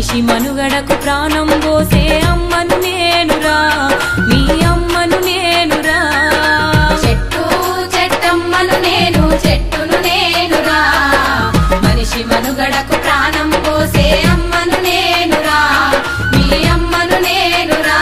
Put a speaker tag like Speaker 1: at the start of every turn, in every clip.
Speaker 1: మనిషి మనుగడకు ప్రాణం పోసే అమ్మను నేనురా, మీ అమ్మను నేనురా.
Speaker 2: చెట్టు చెట్టమ్మను నేను, చెట్టును నేనురా, మనిషి మనుగడకు ప్రాణం పోసే అమ్మను నేనురా, మీ అమ్మను నేనురా.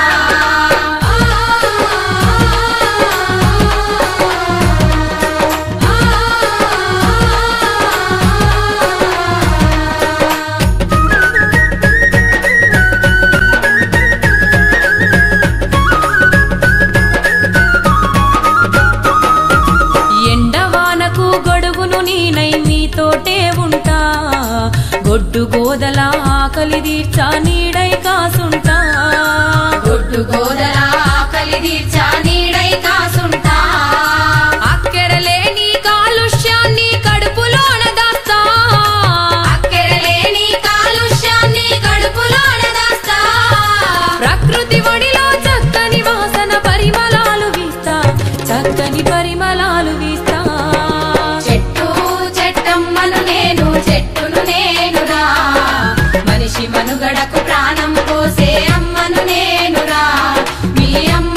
Speaker 1: ఎండవానకు గొడుగును నీనై మీతోటే ఉంటా, గొడ్డు గోదల ఆకలి తీర్చా నీడై కాసుంటా,
Speaker 2: గొడ్డు గోదల ఆకలి తీర్చా నీడై కాసుంటా.
Speaker 1: అక్కెరలేని కాలుష్యాన్ని కడుపులోన దాస్తా,
Speaker 2: అక్కెరలేని కాలుష్యాన్ని కడుపులోన దాస్తా.
Speaker 1: ప్రకృతి ఒడిలో చక్కని వాసన పరిమళాలు వీస్తా, చక్కని పరిమళాలు వీస్తా.
Speaker 2: చెట్టు చెట్టమ్మను నేను, చెట్టును నేనురా, మనిషి మనుగడకు ప్రాణం పోసే అమ్మను నేనురా, మీ అమ్మ